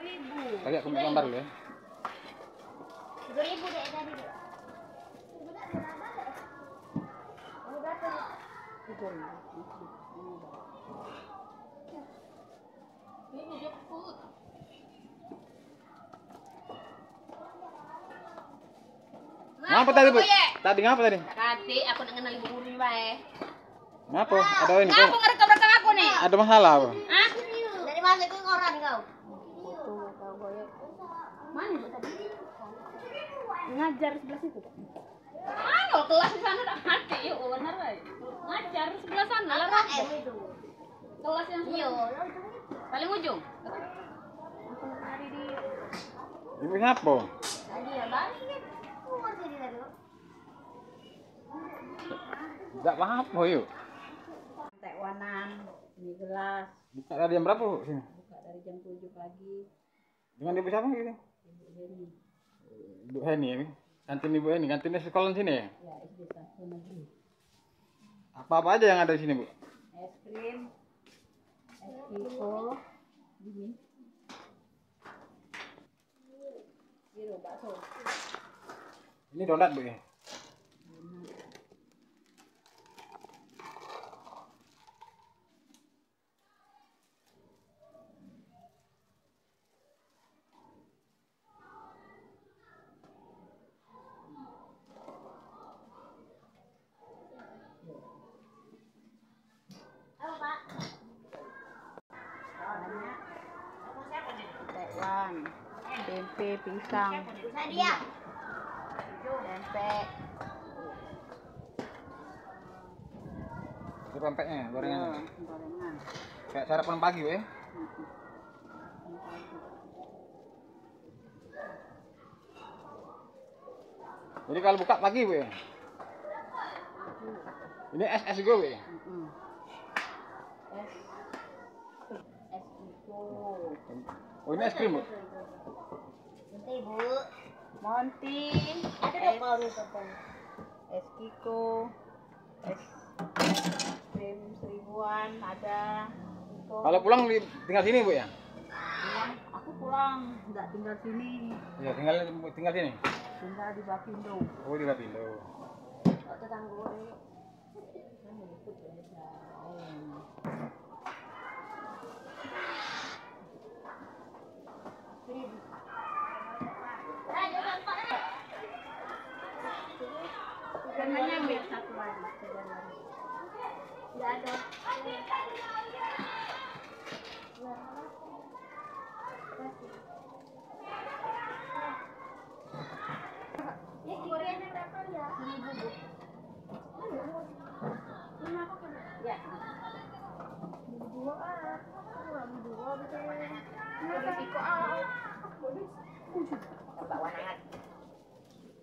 3.000. Tadi aku gambar dulu ya. 3.000 deh tadi. Ini jeput. Ngapa tadi, Bu? Tadi ngapa tadi? Tadi aku nak kenal ibu guru bae. Ngapa? Ada ini kok. Aku ngerekam-rekam aku nih. Ada masalah apa? Hah? Dari mana itu orang kau? Mana itu tadi? Ngajar sebelah situ. Ayo kelas di sana tak mati. Yuk benar bae. Ngajar sebelah sana lah. Kelas yang sebelah. Paling ujung. Ibu siapa? Tadi ya balik. Keluar jadi tadi. Enggak apa-apa yuk. Tekwanan, ini gelas. Buka dari jam berapa, Bu? Sini. Buka dari jam 7 pagi. Dengan ibu siapa gitu? Ibu Heni. Ibu Heni ya. Kantin Ibu Heni, kantinnya sekolah sini ya? Ya, SD 1 negeri. Apa-apa aja yang ada di sini, Bu? Es krim, es kiko, ini. Biru bakso. Ini donat, Bu ya? Tekwan, tempe, pisang, tempe. Itu pempeknya, gorengannya. Gorengan. Kayak sarapan pagi, Bu ya? Jadi kalau buka pagi, Bu ya? Ini es go, Bu ya? Es kiko. Oh, ini es krim, Bu? Nanti, Bu. Monty. Ada dong kalau misalkan. Es kiko. Es krim 1000-an ada. Kiko. Kalau pulang tinggal sini, Bu ya? Aku pulang, nggak tinggal sini. Ya, tinggal sini. Tinggal di Bapindo. Oh, di Lapindo. Oh, tetangga gue. Jangannya ambil satu lagi, tidak ada. Ya, Koreanya berapa ya? 1.000, Bu. Ya. Dua betul. Kenapa sih kok bawangan?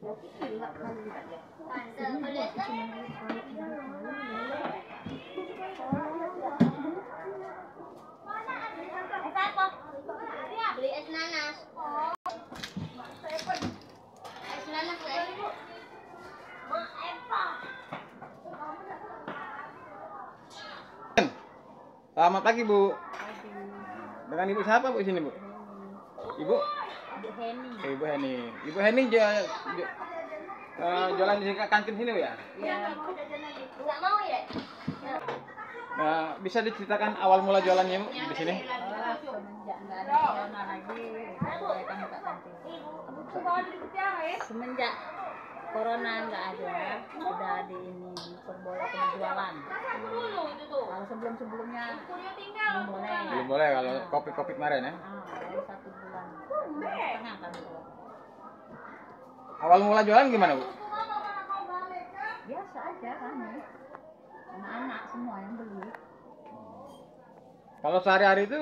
Berarti enggak kali ya. Beli es nanas. Es nanas Bu. Selamat pagi, Bu. Dengan Ibu siapa, Bu, di sini, Bu? Ibu? Ibu Heni. Ibu Heni. Ibu Heni jualan di kantin sini, Bu ya? Iya. Enggak mau ya? Bisa diceritakan awal mula jualannya, Bu, di sini? Semenjak nggak ada corona lagi, mereka buka kantin. Semenjak corona nggak ada, udah di ini diperbolehkan jualan. Kalau sebelumnya belum boleh. Belum boleh kalau kopi kemarin ya? Baru 1 bulan setengah kan. Awal mula jualan gimana, Bu? Biasa aja kan, anak-anak semua yang beli. Kalau sehari-hari itu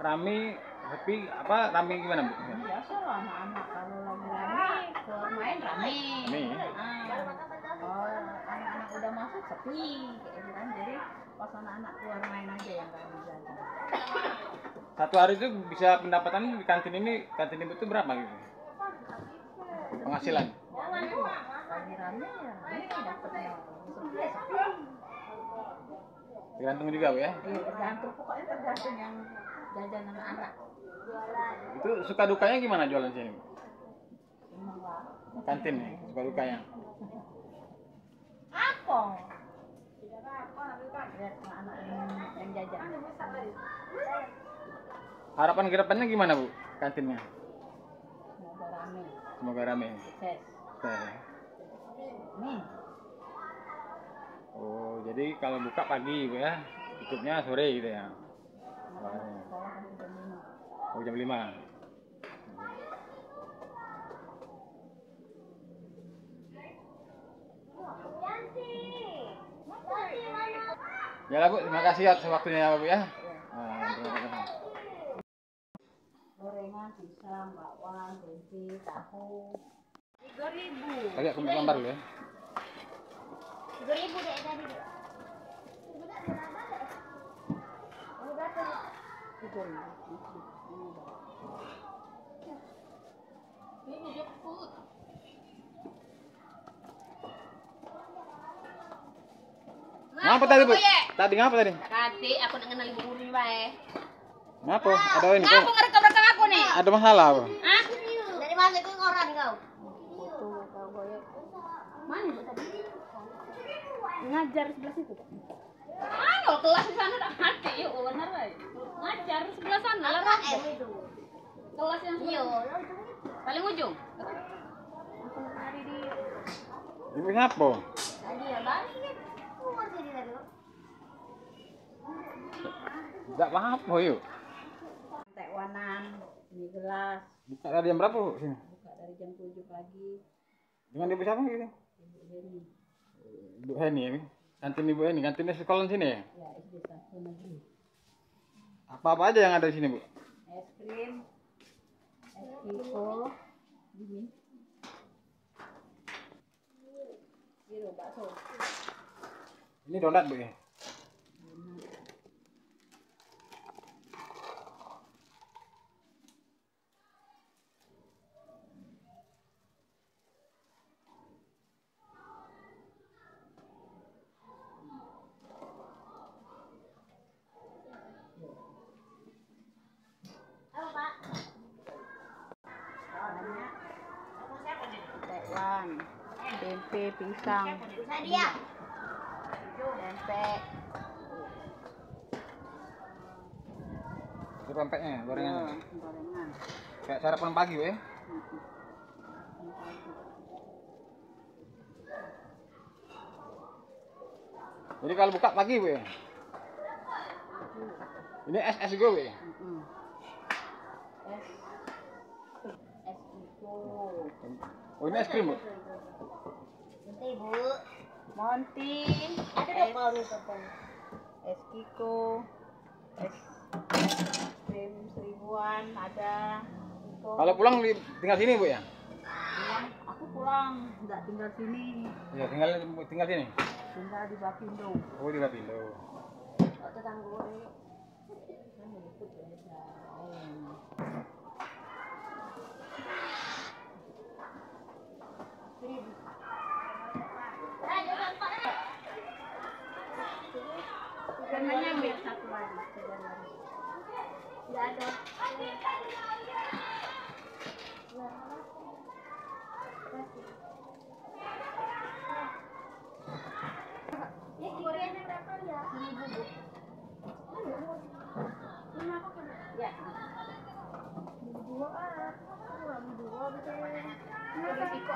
rame, happy, rame gimana, Bu? Biasa lah anak-anak kalau lagi rame, keluar main rame. Kalau anak-anak udah masuk sepi, kayak gitu kan. Jadi pas anak-anak keluar main aja yang rame jadi. Satu hari itu bisa pendapatan di kantin Ibu itu berapa gitu? Penghasilan? Lagi rame ya, dapatnya. Sepi. Tergantung juga, Bu ya? Iya, tergantung, pokoknya tergantung yang jajan anak-anak. suka dukanya gimana jualan sini, Bu? Kantin nih, suka dukanya. Apa? Lihat anak yang jajan. Harapan ke depannya gimana, Bu? Kantinnya? Semoga rame. Semoga rame. Sukses. Nah. Nih. Oh, jadi kalau buka pagi, Bu ya? Tutupnya sore gitu ya? Oh, jam 5. Ya lah, Bu, terima kasih atas waktunya ya, Bu ya. Nah, terima kasih. Gorengan, pisang, bakwan, tempe, tahu. 3.000. Tadi aku gambar dulu ya. 3.000 deh tadi. Ini jemput. Ngapa tadi, Bu? Tadi ngapa tadi? Tadi aku nak kenal ibu guru ni bae. Ngapa? Ada ini kok? Ngapa ngerekam-rekam aku nih? Ada masalah, Bu? Hah? Dari mana itu koran kau? Foto kau goyok. Mana itu tadi? Ngajar sebelah situ. Ayo kelas di sana tak mati, yuk benar bae. Ngajar sebelah sana lah. Kelas yang sebelah. Paling ujung. Aku hari di Ibu siapa? tadi ya bang. Keluar sini tadi. Enggak apa-apa, yuk. Tekwanan, ini gelas. Buka dari jam berapa, Bu? Sini. Buka dari jam 7 pagi. Dengan ibu siapa gitu? Ibu Heni. Ibu Heni ya? Kantin Ibu Heni, kantinnya sekolah sini ya? Ya, SD 1 negeri. Apa-apa aja yang ada di sini, Bu? Es krim, es kiko, ini. Biru bakso. Ini donat, Bu ya? Tekwan, tempe, pisang, tempe. Itu pempeknya, gorengannya. Gorengan. Kayak sarapan pagi, Bu ya? Jadi kalau buka pagi, Bu ya? Ini es juga, Bu ya? Es kiko. Oh, ini es krim, Bu? Nanti Bu. Monty. Ada es kiko. Es krim 1000-an ada. Kiko. Kalau pulang tinggal sini, Bu ya? Aku pulang, nggak tinggal sini. Ya, tinggal sini. Tinggal di Bapindo. Oh, di Lapindo. Kok tetangga gue? Kan ikut beda. Ikannya ambil satu lagi. Tidak ada. Ya, gorengnya berapa ya? 1.000 Bu. Ya. 2 betul. Risiko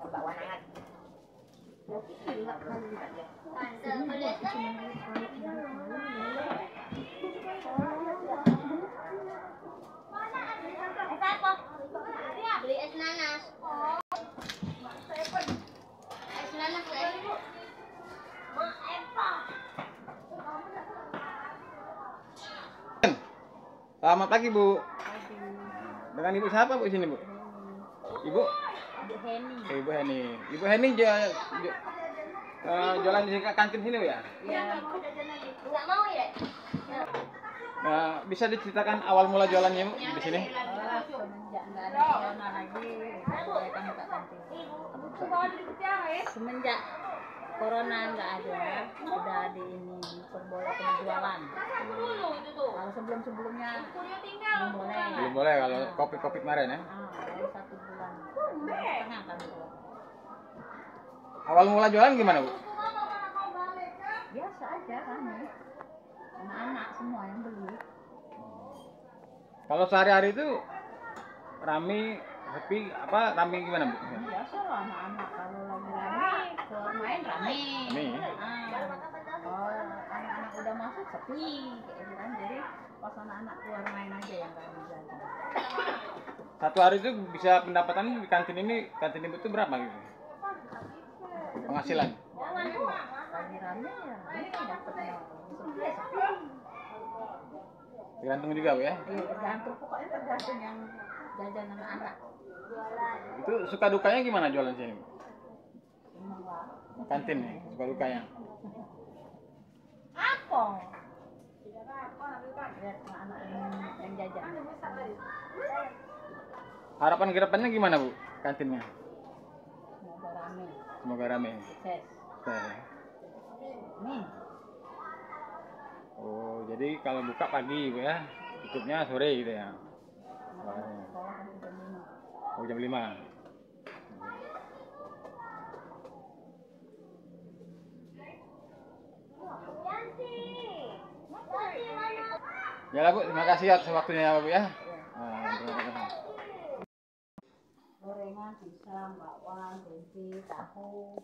Bapak wanangan. Beli es nanas. Es nanas Selamat pagi, Bu. Dengan ibu siapa, Bu, sini, Bu? Ibu? Ibu Heni. Ibu Heni. Ibu Heni jualan di kantin sini, Bu ya? Iya. Enggak mau ya? Nah, bisa diceritakan awal mula jualannya, Bu, di sini? Semenjak nggak ada corona lagi, mereka buka kantin. Semenjak corona nggak ada, udah di ini diperbolehkan jualan. Kalau sebelumnya belum boleh. Belum boleh kalau covid kemarin ya. Baru 1 bulan setengah kan itu. Awal mula jualan gimana Bu? Biasa aja kan, anak-anak semua yang beli. Kalau sehari-hari itu rame, sepi, apa rame gimana Bu? Biasa lah anak-anak kalau lagi rame keluar main rame. Kalau anak-anak udah masuk sepi kayak gitu kan, jadi pas anak-anak keluar main aja yang rame jajan. Satu hari itu bisa pendapatan di kantin ibu itu berapa gitu? Penghasilan? Lagi rame ya rame dapatnya, sepi ya sepi. Tergantung juga Bu ya? Iya tergantung, pokoknya tergantung yang jajan anak-anak. Itu suka dukanya gimana jualan sini Bu? Emang lah. Kantin nih, suka dukanya? Apa? Lihat anak-anak yang jajan. Harapan ke depannya gimana Bu kantinnya? Semoga rame. Semoga rame. Sukses. Oke. Nih. Oh, jadi kalau buka pagi Bu ya, tutupnya sore gitu ya? Anak-anak sekolah kan sudah minum. Oh, jam 5. Ya lah Bu, terima kasih atas waktunya ya Bu ya. Nah, terima kasih. Gorengan, pisang, bakwan, tempe, tahu.